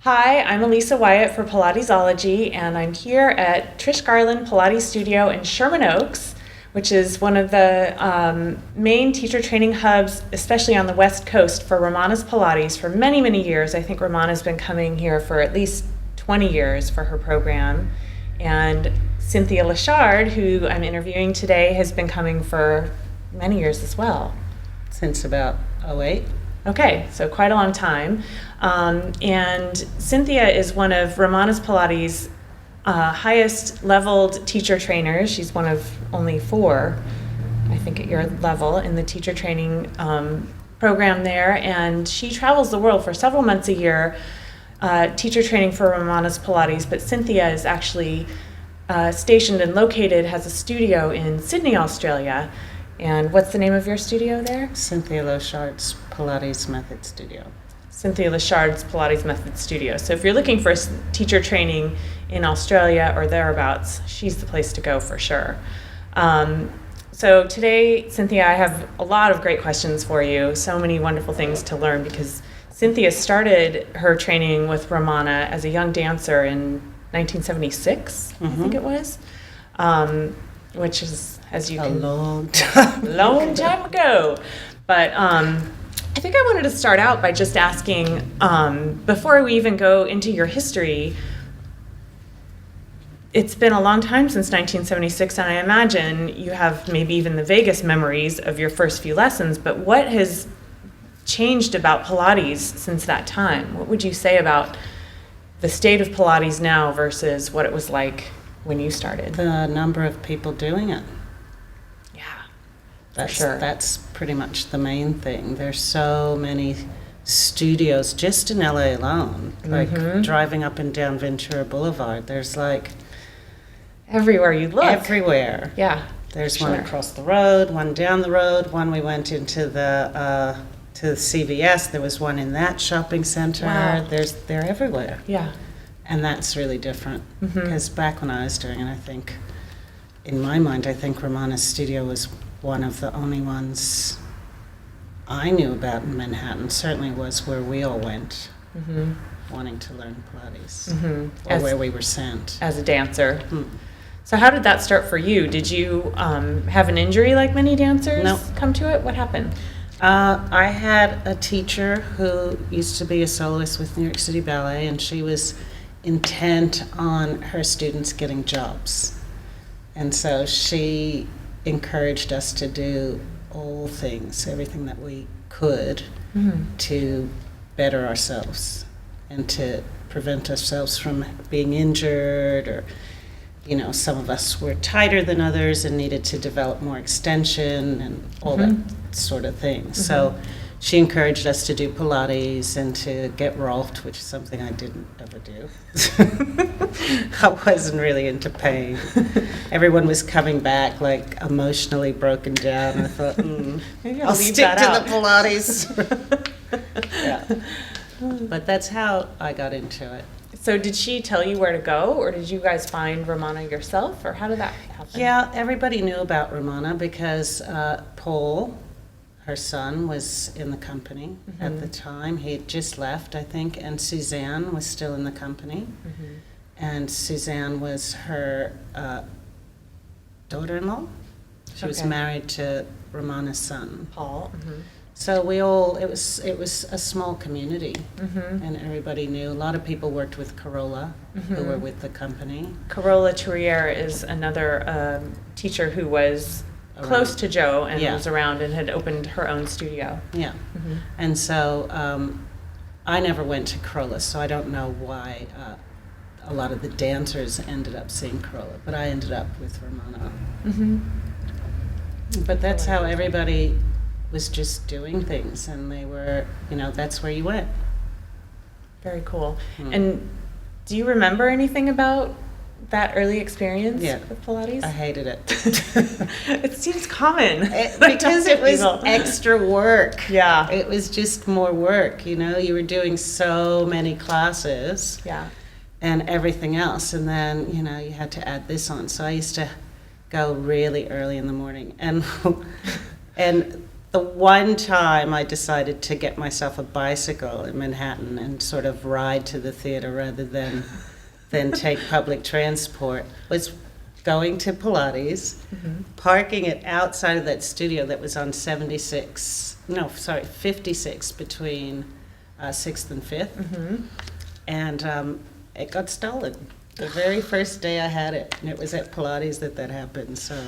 Hi, I'm Elisa Wyatt for Pilatesology, and I'm here at Trish Garland Pilates Studio in Sherman Oaks, which is one of the main teacher training hubs, especially on the West Coast, for Ramana's Pilates for many, many years. I think Ramana's been coming here for at least 20 years for her program. And Cynthia Lochard, who I'm interviewing today, has been coming for many years as well. Since about '08. Okay, so quite a long time. And Cynthia is one of Ramana's Pilates' highest leveled teacher trainers. She's one of only 4, I think, at your level in the teacher training program there. And she travels the world for several months a year teacher training for Ramana's Pilates. But Cynthia is actually stationed and located, has a studio in Sydney, Australia. And what's the name of your studio there? Cynthia Lochard's Pilates Method Studio. Cynthia Lochard's Pilates Method Studio. So if you're looking for teacher training in Australia or thereabouts, she's the place to go for sure. So today, Cynthia, I have a lot of great questions for you. So many wonderful things to learn because Cynthia started her training with Ramana as a young dancer in 1976, I think it was, which is, as you can... long time ago. But I think I wanted to start out by just asking, before we even go into your history, it's been a long time since 1976, and I imagine you have maybe even the vaguest memories of your first few lessons, but what has changed about Pilates since that time? What would you say about the state of Pilates now versus what it was like when you started? The number of people doing it. For sure. That's pretty much the main thing. There's so many studios just in LA alone, like driving up and down Ventura Boulevard. There's like everywhere you look. Everywhere. Yeah. There's one across the road, one down the road, one we went into the CVS. There was one in that shopping center. Wow. They're everywhere. Yeah. And that's really different because back when I was doing it, I think, in my mind, I think Ramana's studio was one of the only ones I knew about in Manhattan. Certainly was where we all went wanting to learn Pilates, or where we were sent. As a dancer. So how did that start for you? Did you have an injury like many dancers come to it? What happened? I had a teacher who used to be a soloist with New York City Ballet, and she was intent on her students getting jobs. And so she encouraged us to do all things, everything that we could to better ourselves and to prevent ourselves from being injured, or, you know, some of us were tighter than others and needed to develop more extension and all that sort of thing. So she encouraged us to do Pilates and to get Rolfed, which is something I didn't ever do. I wasn't really into pain. Everyone was coming back like emotionally broken down. I thought, maybe I'll stick to the Pilates. Yeah. But that's how I got into it. So did she tell you where to go, or did you guys find Ramana yourself, or how did that happen? Yeah, everybody knew about Ramana because Paul, her son, was in the company at the time. He had just left, I think, and Suzanne was still in the company. And Suzanne was her daughter-in-law. She was married to Ramana's son, Paul. So it was a small community, and everybody knew. A lot of people worked with Carola, who were with the company. Carola Touriere is another teacher who was close to Joe and was around and had opened her own studio. Yeah. And so I never went to Carola, so I don't know why a lot of the dancers ended up seeing Carola, but I ended up with Ramana. But that's how everybody was just doing things, and they were, that's where you went. Very cool. And do you remember anything about that early experience with Pilates? I hated it. It seems common. Because it was extra work. Yeah. It was just more work, You were doing so many classes. Yeah. And everything else. And then, you had to add this on. So I used to go really early in the morning. And the one time I decided to get myself a bicycle in Manhattan and sort of ride to the theater rather than take public transport was going to Pilates, parking it outside of that studio that was on 56 between 6th and 5th. And it got stolen the very first day I had it. And it was at Pilates that happened, so.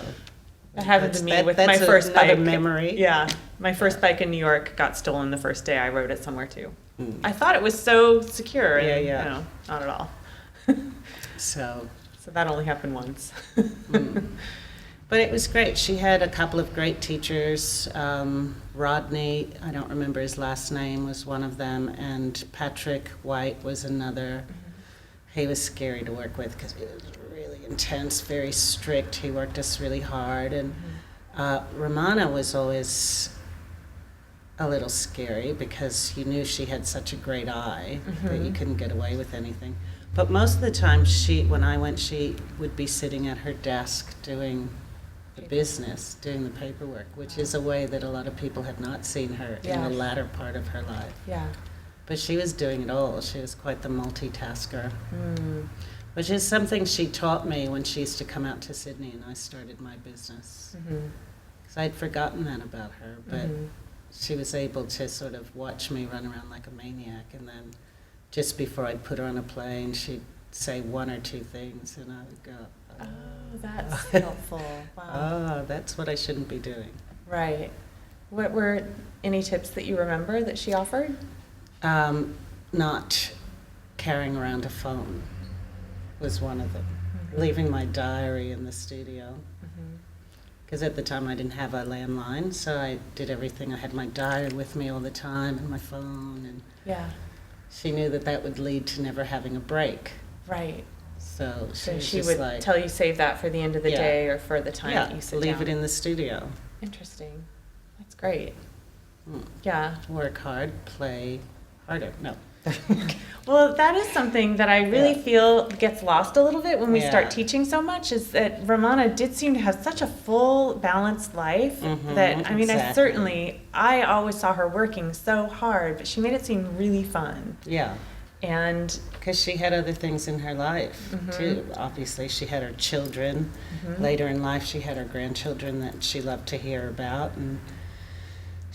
That happened to me with my first another bike. memory. Yeah, my first bike in New York got stolen the first day I rode it somewhere too. I thought it was so secure, and no, not at all. So that only happened once. But it was great. She had a couple of great teachers. Rodney, I don't remember his last name, was one of them, and Patrick White was another. He was scary to work with because he was really intense, very strict. He worked us really hard. And Ramana was always a little scary because you knew she had such a great eye that you couldn't get away with anything. But most of the time, when I went, she would be sitting at her desk doing the business, doing the paperwork, which is a way that a lot of people have not seen her in the latter part of her life. Yeah. But she was doing it all. She was quite the multitasker, which is something she taught me when she used to come out to Sydney and I started my business. Because I'd forgotten that about her, but she was able to sort of watch me run around like a maniac, and then just before I'd put her on a plane, she'd say one or two things, and I would go, oh, that's helpful. Wow. Oh, that's what I shouldn't be doing. Right. What were any tips that you remember that she offered? Not carrying around a phone was one of them. Leaving my diary in the studio. Because at the time I didn't have a landline, so I did everything. I had my diary with me all the time and my phone. And she knew that would lead to never having a break. Right. So she would tell you save that for the end of the day or for the time that you sit leave down. it in the studio. Interesting. That's great. Yeah. Work hard, play harder. No. Well, that is something that I really feel gets lost a little bit when we start teaching so much, is that Ramana did seem to have such a full, balanced life that, I mean, I always saw her working so hard, but she made it seem really fun. Yeah. And because she had other things in her life, too. Obviously, she had her children. Later in life, she had her grandchildren that she loved to hear about. And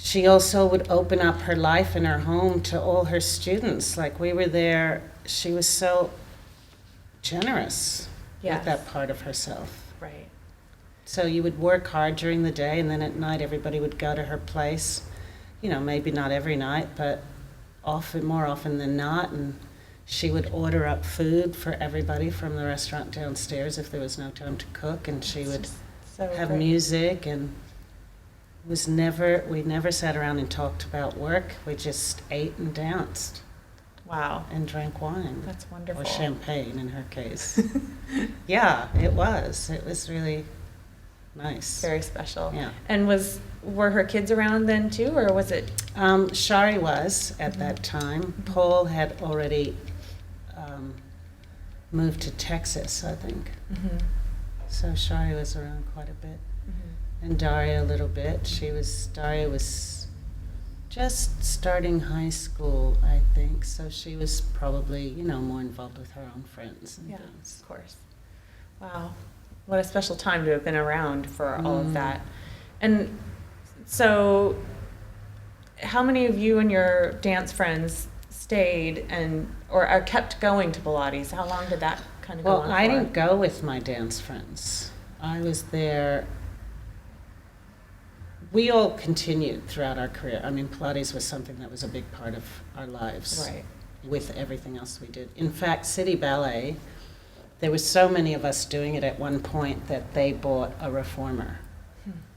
she also would open up her life and her home to all her students. Like, we were there, she was so generous with that part of herself. Right. So you would work hard during the day, and then at night everybody would go to her place. You know, maybe not every night, but more often than not. And she would order up food for everybody from the restaurant downstairs if there was no time to cook, and she would have music, and we never sat around and talked about work. We just ate and danced. Wow. And drank wine. That's wonderful. Or champagne in her case. Yeah, it was. It was really nice. Very special. Yeah. And were her kids around then too, or was it? Shari was at that time. Paul had already moved to Texas, I think. So Shari was around quite a bit. And Daria a little bit. Daria was just starting high school, I think. So she was probably, more involved with her own friends and things. Of course. Wow. What a special time to have been around for all of that. And so how many of you and your dance friends stayed or are kept going to Pilates? How long did that kind of go on for? Well, I didn't go with my dance friends. I was there. We all continued throughout our career. I mean, Pilates was something that was a big part of our lives. Right. With everything else we did. In fact, City Ballet, there were so many of us doing it at one point that they bought a reformer,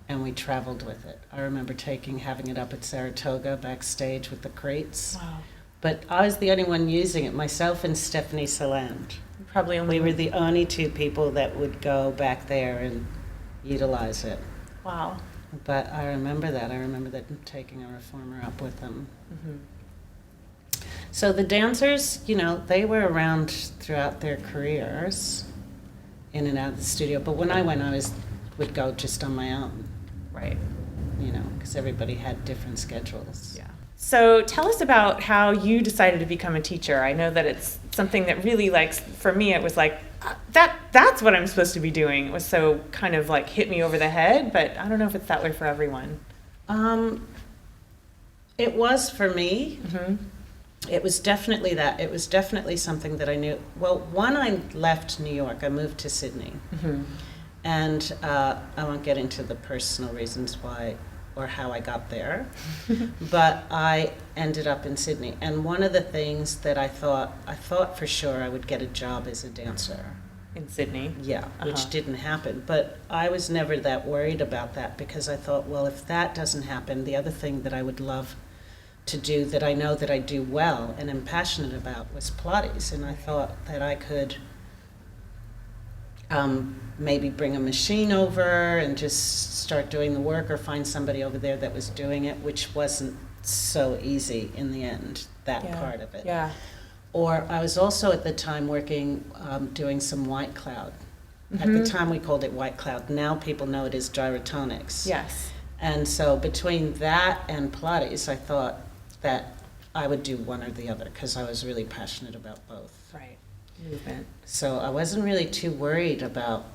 and we traveled with it. I remember having it up at Saratoga backstage with the crates. Wow. But I was the only one using it, myself and Stephanie Saland. We were the only two people that would go back there and utilize it. Wow. But I remember that. I remember that taking a reformer up with them. So the dancers, they were around throughout their careers, in and out of the studio. But when I went, would go just on my own. Right. because everybody had different schedules. Yeah. So tell us about how you decided to become a teacher. I know that it's something that really, like, for me, it was like, that's what I'm supposed to be doing. It was so kind of like hit me over the head, but I don't know if it's that way for everyone. It was for me. Mm-hmm. It was definitely that. It was definitely something that I knew. Well, when I left New York, I moved to Sydney. Mm-hmm. And I won't get into the personal reasons why or how I got there, but I ended up in Sydney. And one of the things that I thought for sure I would get a job as a dancer. In Sydney? Yeah, which didn't happen. But I was never that worried about that because I thought, well, if that doesn't happen, the other thing that I would love to do that I know that I do well and am passionate about was Pilates. And I thought that I could maybe bring a machine over and just start doing the work, or find somebody over there that was doing it, which wasn't so easy in the end, that part of it. Yeah. Or I was also at the time working, doing some white cloud. Mm-hmm. At the time we called it white cloud. Now people know it as gyrotonics. Yes. And so between that and Pilates, I thought that I would do one or the other because I was really passionate about both. Right. Movement. So I wasn't really too worried about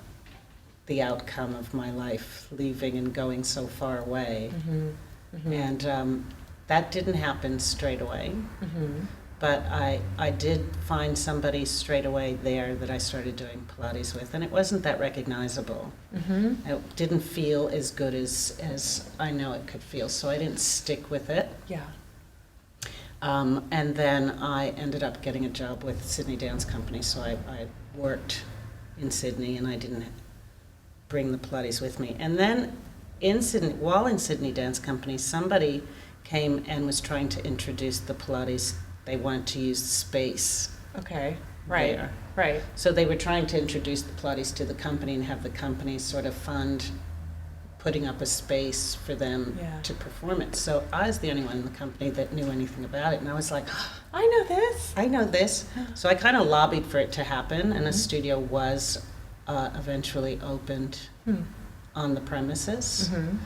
the outcome of my life, leaving and going so far away. Mm-hmm. Mm-hmm. And that didn't happen straight away. Mm-hmm. But I did find somebody straight away there that I started doing Pilates with, and it wasn't that recognizable. Mm-hmm. It didn't feel as good as I know it could feel, so I didn't stick with it. Yeah. And then I ended up getting a job with Sydney Dance Company, so I worked in Sydney, and I didn't bring the Pilates with me. And then while in Sydney Dance Company, somebody came and was trying to introduce the Pilates. They wanted to use the space. Okay. Right. There. Right. So they were trying to introduce the Pilates to the company and have the company sort of fund putting up a space for them to perform it. So I was the only one in the company that knew anything about it, and I was like, I know this. I know this. So I kind of lobbied for it to happen, and a studio was eventually opened on the premises. Mm-hmm.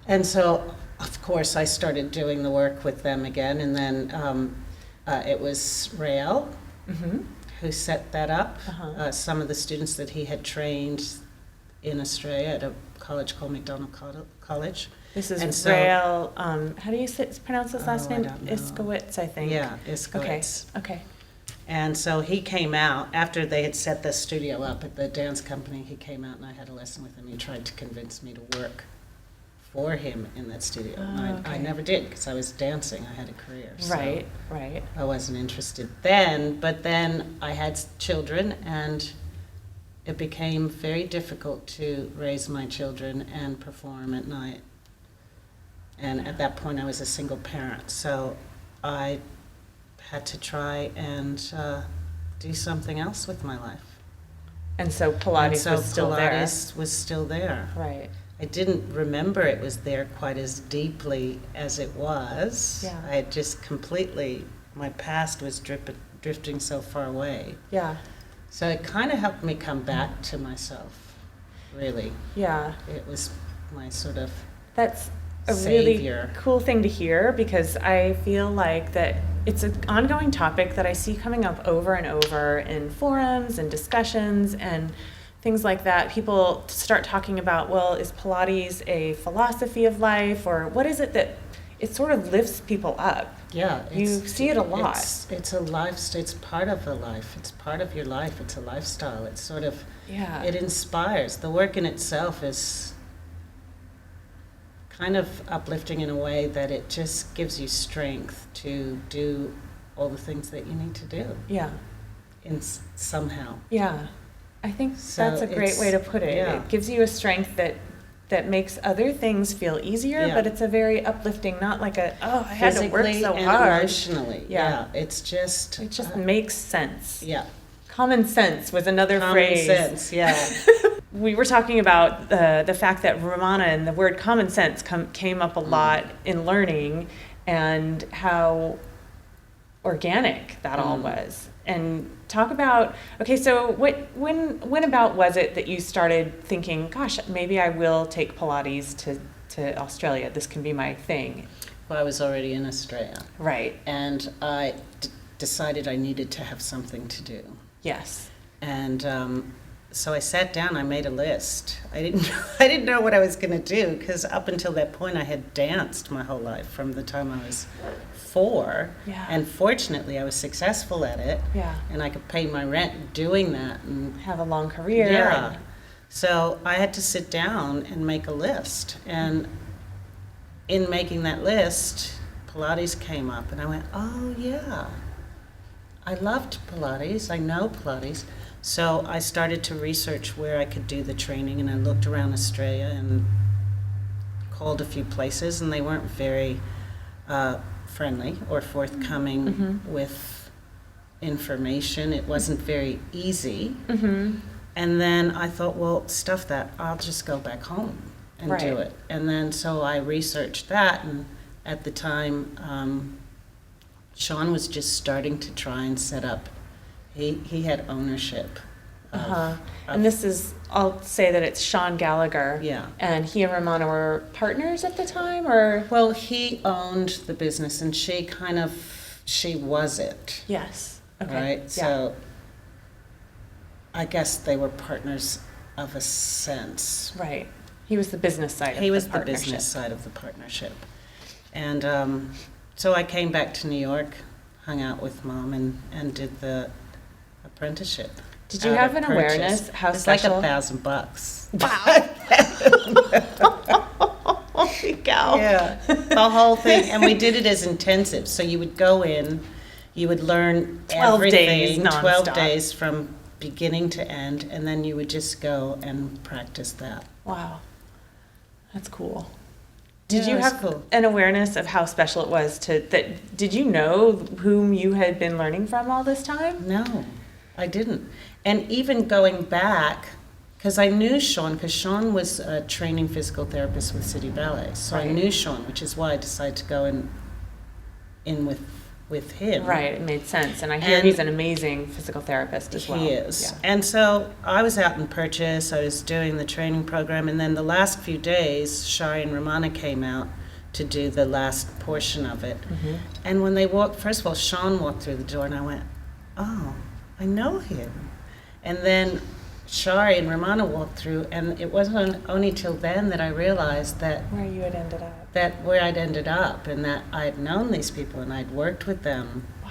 And so, of course, I started doing the work with them again, and then it was Rael Mm-hmm. who set that up. Uh-huh. Some of the students that he had trained in Australia at a college called McDonald College. This is And so- Rael, how do you pronounce his last I name? don't know. Iskowitz, I think. Yeah, Iskowitz. Okay. And so he came out, after they had set the studio up at the dance company, he came out and I had a lesson with him. He tried to convince me to work for him in that studio. And I never did because I was dancing. I had a career. So Right, right. I wasn't interested then, but then I had children and it became very difficult to raise my children and perform at night. And at that point I was a single parent, so I had to try and do something else with my life. And so Pilates And was still there. Pilates was still there. Right. I didn't remember it was there quite as deeply as it was. Yeah. I had just completely, my past was drifting so far away. Yeah. So it kind of helped me come back to myself, really. Yeah. It was my sort of That's a savior. really cool thing to hear because I feel like that it's an ongoing topic that I see coming up over and over in forums and discussions and things like that. People start talking about, well, is Pilates a philosophy of life, or what is it that it sort of lifts people up? Yeah. You see it a lot. It's a lifestyle. It's part of a life. It's part of your life. It's a lifestyle. It's sort of, it inspires. The work in itself is kind of uplifting in a way that it just gives you strength to do all the things that you need to do. Yeah. Somehow. Yeah. I think So that's a great way to put it. yeah. It gives you a strength that makes other things feel easier, Yeah. but it's a very uplifting, not like I had to work Physically so and hard. emotionally. Yeah. It's just. It just makes sense. Yeah. Common sense was another phrase. Common sense. Yeah. We were talking about the fact that Ramana and the word common sense came up a lot in learning, and how organic that all was. And talk about, okay, so when about was it that you started thinking, gosh, maybe I will take Pilates to to Australia. This can be my thing. Well, I was already in Australia. Right. And I decided I needed to have something to do. Yes. And so I sat down, I made a list. I didn't know what I was going to do, because up until that point I had danced my whole life from the time I was 4. Yeah. And fortunately I was successful at it. Yeah. And I could pay my rent doing that. And Have a long career. yeah. So I had to sit down and make a list. And in making that list, Pilates came up, and I went, oh yeah, I loved Pilates, I know Pilates. So I started to research where I could do the training, and I looked around Australia and called a few places, and they weren't very friendly or forthcoming with information. It wasn't very easy. Mm-hmm. And then I thought, well, stuff that, I'll just go back home and do Right. it. And then so I researched that, and at the time, Sean was just starting to try and set up. He had ownership. Uh-huh. And this is, I'll say that it's Sean Gallagher. Yeah. And he and Ramana were partners at the time, or? Well, he owned the business, and she was it. Yes. Okay. Right? Yeah. So I guess they were partners of a sense. Right. He was the business side of He the was the partnership. business side of the partnership. And so I came back to New York, hung out with Mom, and did the apprenticeship. Did you out have of an purchase. awareness how it's special? like $1,000. Wow. Holy cow. Yeah, the whole thing. And we did it as intensive. So you would go in, you would learn 12 days everything, 12 nonstop. days from beginning to end, and then you would just go and practice that. Wow. That's cool. Did Yeah, you it was have cool. an awareness of how special it was that did you know whom you had been learning from all this time? No, I didn't. And even going back, because I knew Sean, because Sean was a training physical therapist with City Ballet. So I Right. knew Sean, which is why I decided to go in with him. Right, it made sense. And I hear And he's an amazing physical therapist as well. He is. Yeah. And so I was out in Purchase, I was doing the training program, and then the last few days, Shari and Ramana came out to do the last portion of it. Mhm. And when they walked, first of all, Sean walked through the door, and I went, oh, I know him. And then Shari and Ramana walked through, and it wasn't only till then that I realized that Where you had ended up. where I'd ended up, and that I'd known these people, and I'd worked with them Wow.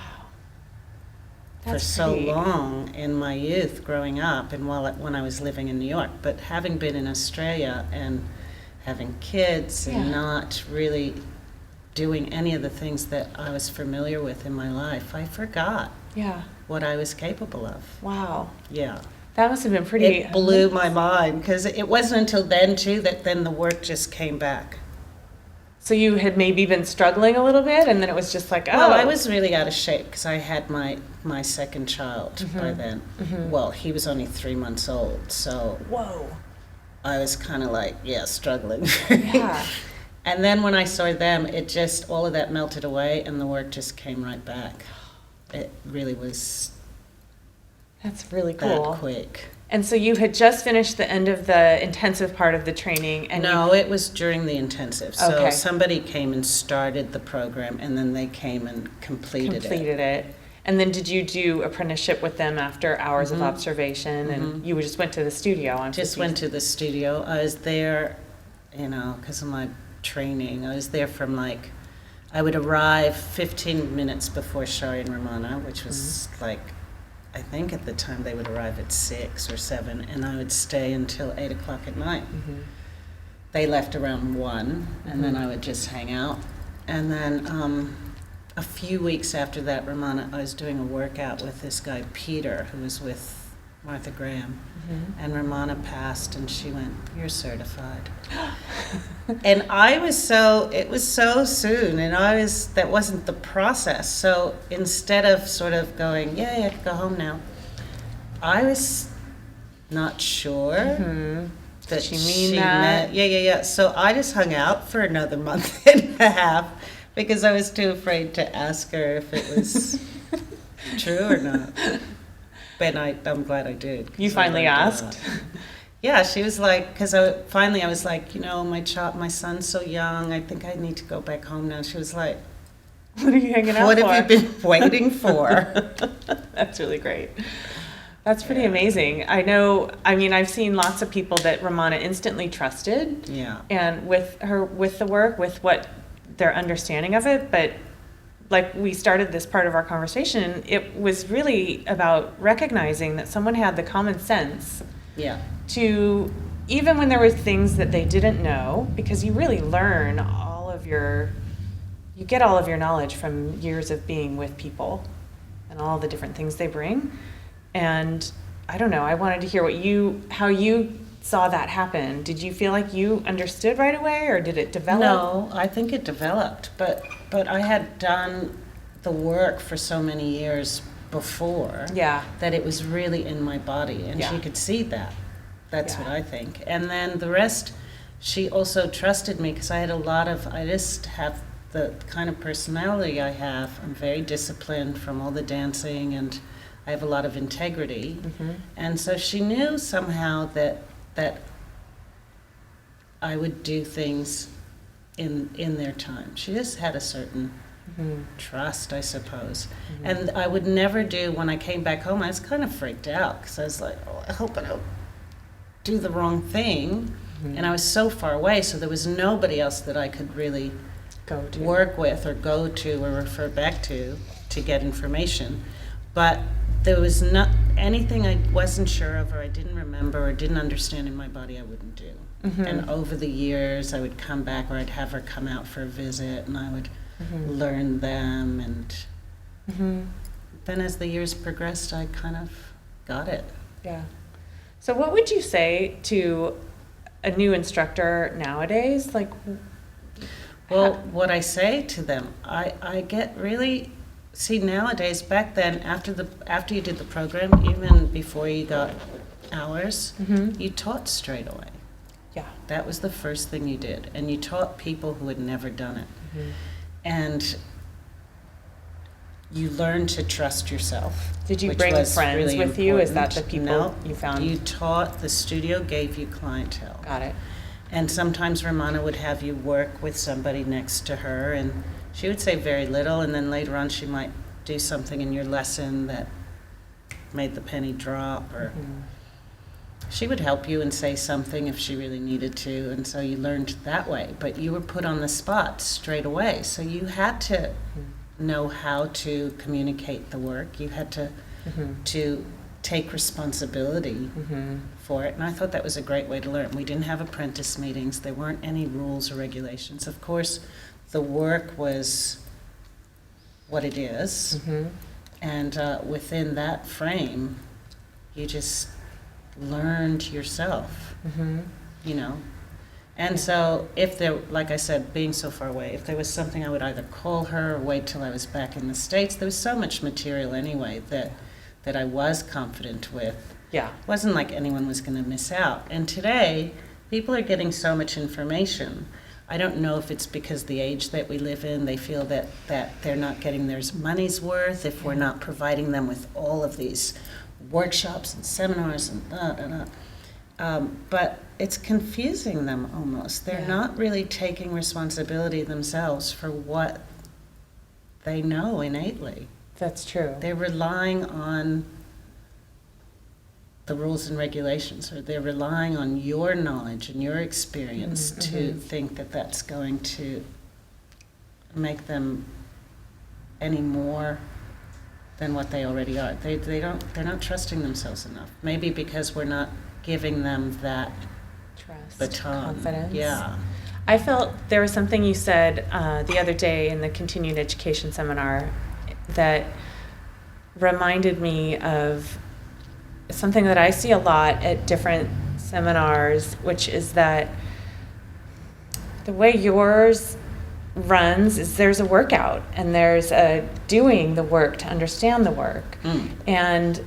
for That's so pretty- long in my youth growing up, and when I was living in New York. But having been in Australia and having kids and Yeah. not really doing any of the things that I was familiar with in my life, I forgot Yeah. what I was capable of. Wow. Yeah. That must have been pretty. It blew my mind, because it wasn't until then, too, that then the work just came back. So you had maybe been struggling a little bit, and then it was just like, oh. Well, I was really out of shape because I had my second child by then. Mhm. Well, he was only 3 months old, so Whoa. I was kind of like, yeah, struggling. Yeah. And then when I saw them, it just, all of that melted away, and the work just came right back. It really was That's really that cool. quick. And so you had just finished the end of the intensive part of the training, and No, it was during the intensive. So Okay. somebody came and started the program, and then they came and you completed it. completed it. And then did you do apprenticeship with them after hours of Mhm. observation? And you just went to the studio on Just went to the studio. I was there, because of my training. I was there from I would arrive 15 minutes before Shari and Ramana, which was I think at the time they would arrive at 6 or 7, and I would stay until 8 o'clock at night. Mhm. They left around 1, and then Mhm. I would just hang out. And then a few weeks after that, Ramana, I was doing a workout with this guy, Peter, who was with Martha Graham. Mhm. And Ramana passed, and she went, "You're certified." And it was so soon, and that wasn't the process. So instead of sort of going, "Yay, I can go home now," I was not sure Mhm. that Did she mean that? meant, yeah. So I just hung out for another month and a half, because I was too afraid to ask her if it was true or not. But I'm glad I did. 'cause You I finally learned a asked? lot. Yeah, she was like, because finally I was like, my son's so young, I think I need to go back home now. She was like, what are you hanging out what for? have you been waiting for? That's really great. That's pretty amazing. I've seen lots of people that Ramana instantly trusted. Yeah. And with the work, with what their understanding of it, but like we started this part of our conversation, it was really about recognizing that someone had the common sense to, even when there were things that they didn't know, because you really learn you get all of your knowledge from years of being with people and all the different things they bring. And I don't know, I wanted to hear how you saw that happen. Did you feel like you understood right away, or did it develop? No, I think it developed, but I had done the work for so many years before that it was really in my body, and she could see that. That's what I think. And then the rest, she also trusted me because I just have the kind of personality I have. I'm very disciplined from all the dancing, and I have a lot of integrity. Mm-hmm. And so she knew somehow that I would do things in their time. She just had a certain trust, I suppose. Mm-hmm. And I would never do, when I came back home, I was kind of freaked out because I was like, I hope I don't do the wrong thing. Mm-hmm. And I was so far away, so there was nobody else that I could really work with or go to or refer back to get information. But there was not anything I wasn't sure of, or I didn't remember, or didn't understand in my body, I wouldn't do. Mm-hmm. And over the years, I would come back, or I'd have her come out for a visit, and I would learn them. And then as the years progressed, I kind of got it. Yeah. So what would you say to a new instructor nowadays? Like, well, what I say to them, I get really... See, nowadays, back then, after you did the program, even before you got hours, you taught straight away. Yeah. That was the first thing you did. And you taught people who had never done it. Mm-hmm. And you learned to trust yourself. Did you bring friends really with you? Is that the people you found? You taught, the studio gave you clientele. Got it. And sometimes Ramana would have you work with somebody next to her, and she would say very little, and then later on she might do something in your lesson that made the penny drop, or she would help you and say something if she really needed to, and so you learned that way. But you were put on the spot straight away, so you had to know how to communicate the work. You had to take responsibility for it, and I thought that was a great way to learn. We didn't have apprentice meetings. There weren't any rules or regulations. Of course, the work was what it is, and within that frame, you just learned yourself, And so if there, like I said, being so far away, if there was something, I would either call her or wait till I was back in the States. There was so much material anyway that I was confident with. Yeah. It wasn't like anyone was going to miss out. And today, people are getting so much information. I don't know if it's because the age that we live in, they feel that they're not getting their money's worth if we're not providing them with all of these workshops and seminars and but it's confusing them almost. They're not really taking responsibility themselves for what they know innately. That's true. They're relying on the rules and regulations, or they're relying on your knowledge and your experience to think that that's going to make them any more than what they already are. They're not trusting themselves enough. Maybe because we're not giving them that trust, baton. confidence. Yeah. I felt there was something you said the other day in the continuing education seminar that reminded me of something that I see a lot at different seminars, which is that the way yours runs is there's a workout and there's a doing the work to understand the work. And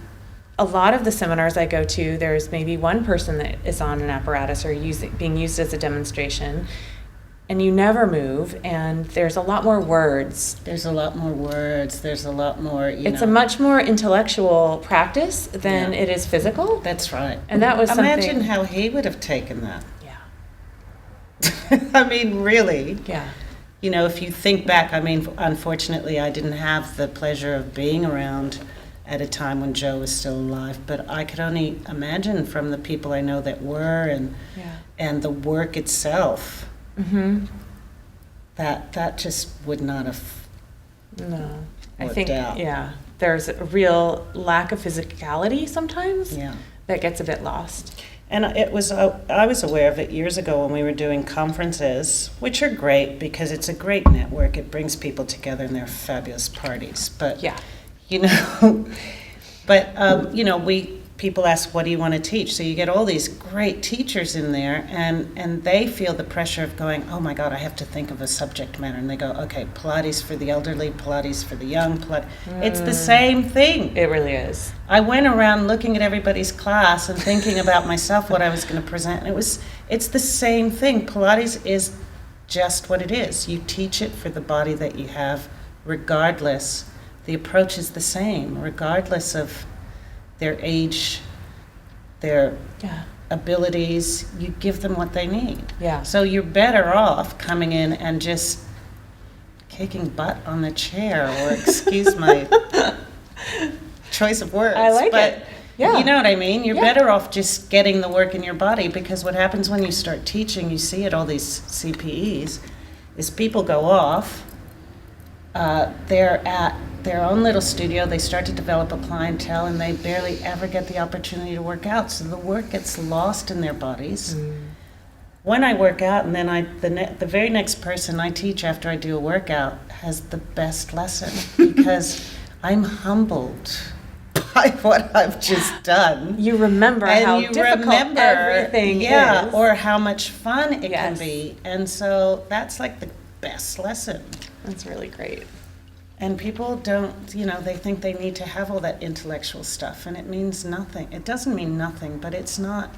a lot of the seminars I go to, there's maybe one person that is on an apparatus or being used as a demonstration, and you never move, and there's a lot more words. There's a lot more words. There's a lot more, It's a much more intellectual practice than Yeah. it is physical. That's right. And that was Imagine something. how he would have taken that. Yeah. I mean, really. Yeah. You know, if you think back, I mean, unfortunately, I didn't have the pleasure of being around at a time when Joe was still alive, but I could only imagine from the people I know that were Yeah. and the work itself Mm-hmm. that just would not have No. I worked think, out. yeah, there's a real lack of physicality sometimes Yeah. that gets a bit lost. And I was aware of it years ago when we were doing conferences, which are great because it's a great network. It brings people together and they're fabulous parties. But, Yeah. you know, people ask, what do you want to teach? So you get all these great teachers in there and they feel the pressure of going, oh my God, I have to think of a subject matter. And they go, okay, Pilates for the elderly, Pilates for the young, It's the same thing. It really is. I went around looking at everybody's class and thinking about myself, what I was going to present. And it's the same thing. Pilates is just what it is. You teach it for the body that you have, regardless. The approach is the same, regardless of their age, their Yeah. abilities. You give them what they need. Yeah. So you're better off coming in and just kicking butt on the chair, or excuse my choice of words. I like but it. Yeah. You know what I mean? You're Yeah. better off just getting the work in your body, because what happens when you start teaching, you see at all these CPEs, is people go off, they're at their own little studio, they start to develop a clientele, and they barely ever get the opportunity to work out. So the work gets lost in their bodies. When I work out, and then the very next person I teach after I do a workout has the best lesson, because I'm humbled by what I've just done. You remember And how you difficult remember, everything yeah, is. or how much fun it can Yes. be. And so that's like the best lesson. That's really great. And people don't, they think they need to have all that intellectual stuff, and it means nothing. It doesn't mean nothing, but it's not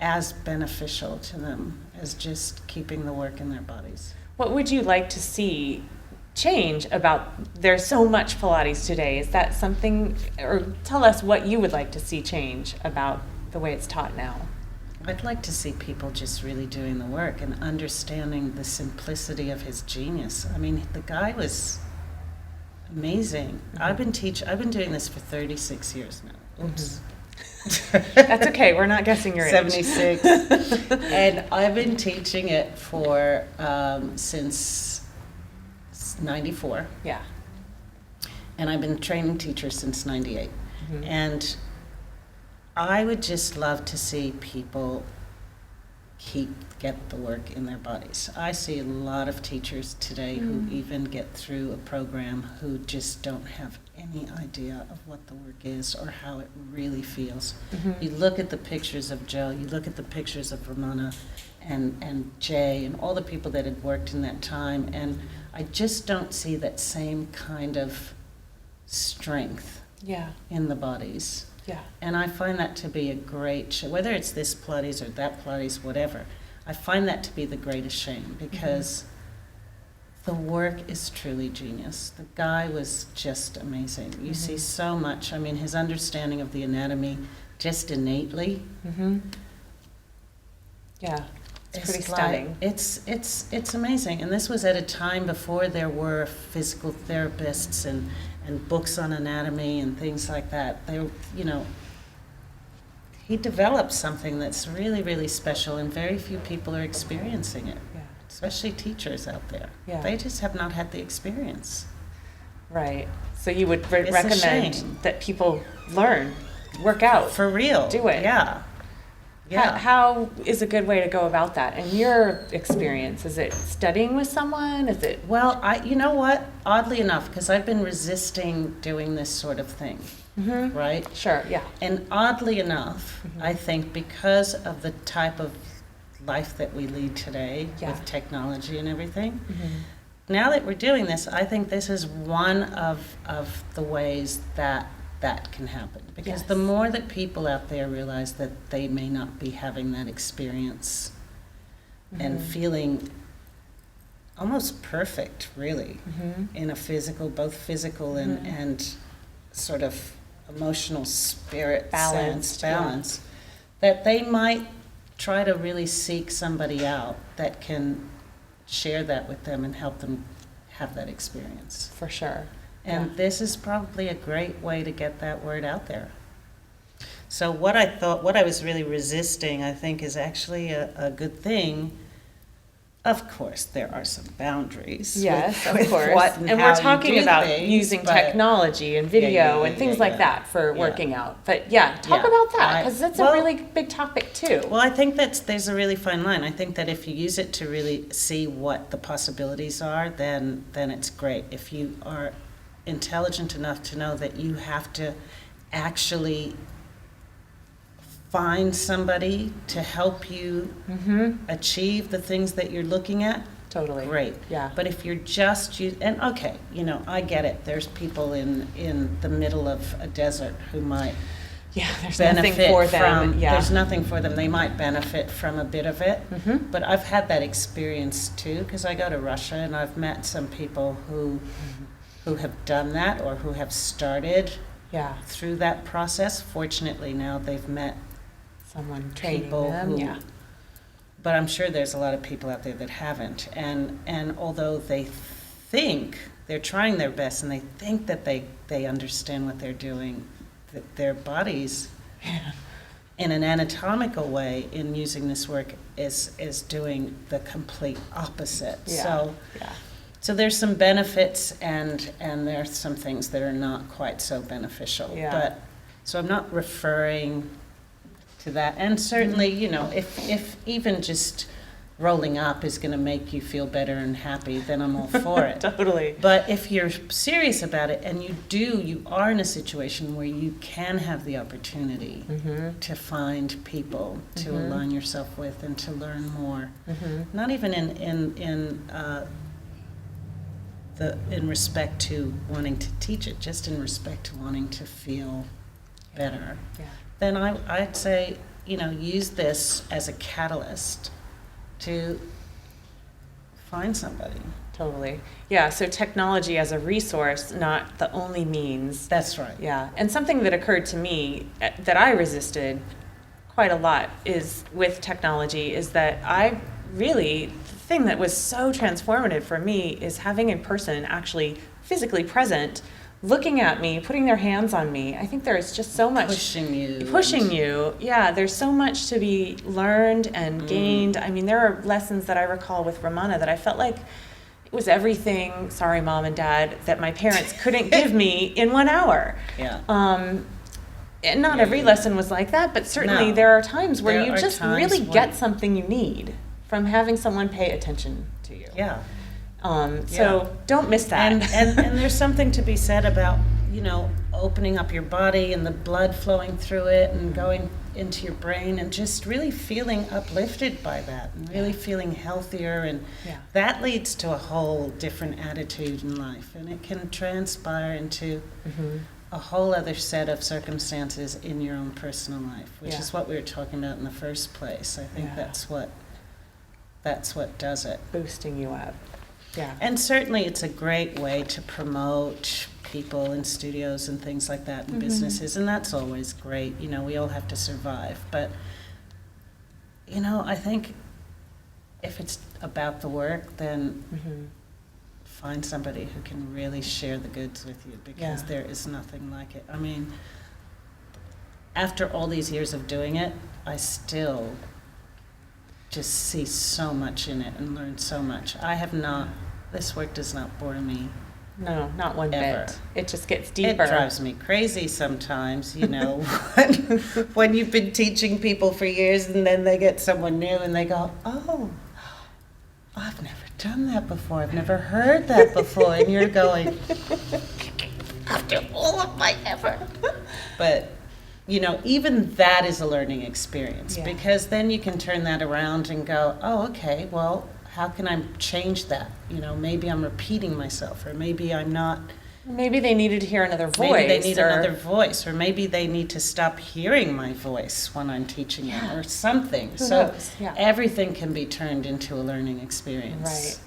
as beneficial to them as just keeping the work in their bodies. What would you like to see change about, there's so much Pilates today. Is that something, or tell us what you would like to see change about the way it's taught now? I'd like to see people just really doing the work and understanding the simplicity of his genius. I mean, the guy was amazing. I've been doing this for 36 years now. Oops. That's okay, we're not guessing your age. 76. And I've been teaching it for since 94. Yeah. And I've been training teachers since 98. Mhm. And I would just love to see people get the work in their bodies. I see a lot of teachers today who even get through a program who just don't have any idea of what the work is or how it really feels. You look at the pictures of Joe, you look at the pictures of Ramana and Jay and all the people that had worked in that time, and I just don't see that same kind of strength Yeah. in the bodies. Yeah. And I find that to be a great shame, whether it's this Pilates or that Pilates, whatever. I find that to be the greatest shame, because the work is truly genius. The guy was just amazing. You see so much. I mean, his understanding of the anatomy just innately. Yeah. It's pretty like- stunning. It's amazing. And this was at a time before there were physical therapists and books on anatomy and things like that. He developed something that's really, really special, and very few people are experiencing it, Yeah. especially teachers out there. Yeah. They just have not had the experience. Right. So you would It's a recommend shame. that people learn, work out. For real. Do it. Yeah. Yeah. How is a good way to go about that in your experience? Is it studying with someone? Is it? Well, you know what? Oddly enough, because I've been resisting doing this sort of thing, right? Sure, yeah. And oddly enough, I think because of the type of life that we lead today Yeah. with technology and everything, now that we're doing this, I think this is one of the ways that can happen. Because Yes. the more that people out there realize that they may not be having that experience and feeling almost perfect, really, in a both physical and sort of emotional spirit balance, that they might try to really seek somebody out that can share that with them and help them have that experience. For sure. And this is probably a great way to get that word out there. So what I was really resisting, I think, is actually a good thing. Of course, there are some boundaries. Yes, with of course. what And we're talking about things, using technology and video and things like that for working out. But talk about that, because that's a really big topic too. Well, I think there's a really fine line. I think that if you use it to really see what the possibilities are, then it's great. If you are intelligent enough to know that you have to actually find somebody to help you achieve the things that you're looking at, totally. Great. Yeah. But if you're just and okay, I get it. There's people in the middle of a desert who might there's benefit nothing for them. from. There's nothing for them. They might benefit from a bit of it. But I've had that experience too, because I go to Russia and I've met some people who have done that or who have started through that process. Fortunately, now they've met someone training people them. But I'm sure there's a lot of people out there that haven't. And although they think they're trying their best and they think that they understand what they're doing, that their bodies, in an anatomical way, in using this work, is doing the complete opposite. So there's some benefits and there's some things that are not quite so beneficial. But so I'm not referring to that. And certainly, if even just rolling up is going to make you feel better and happy, then I'm all for it. Totally. But if you're serious about it and you are in a situation where you can have the opportunity to find people to align yourself with and to learn more, not even in respect to wanting to teach it, just in respect to wanting to feel better, then I'd say, use this as a catalyst to find somebody. Totally. Yeah, so technology as a resource, not the only means. That's right. Yeah, and something that occurred to me that I resisted quite a lot with technology is that the thing that was so transformative for me is having a person actually physically present, looking at me, putting their hands on me. I think there's just so much pushing you. Yeah, there's so much to be learned and gained. I mean, there are lessons that I recall with Ramana that I felt like it was everything, sorry Mom and Dad, that my parents couldn't give me in 1 hour. And not every lesson was like that, but certainly there are times where you just really get something you need from having someone pay attention to you. So don't miss that. And there's something to be said about, opening up your body and the blood flowing through it and going into your brain and just really feeling uplifted by that and really feeling healthier. And that leads to a whole different attitude in life. And it can transpire into a whole other set of circumstances in your own personal life, which is what we were talking about in the first place. I think that's what does it. Boosting you up. Yeah. And certainly it's a great way to promote people in studios and things like that in businesses, and that's always great. We all have to survive. But, I think if it's about the work, then find somebody who can really share the goods with you, because there is nothing like it. I mean, after all these years of doing it, I still just see so much in it and learn so much. This work does not bore me. No, not one ever. bit. It just gets deeper. It drives me crazy sometimes, when you've been teaching people for years and then they get someone new and they go, oh, I've never done that before. I've never heard that before. And you're going, after all of my effort. But even that is a learning experience, because then you can turn that around and go, oh, okay, well, how can I change that? Maybe I'm repeating myself, or maybe I'm not. Maybe they needed to hear another voice. Maybe they need another voice, or maybe they need to stop hearing my voice when I'm teaching them, or something. Who knows? Everything can be turned into a learning experience. Right.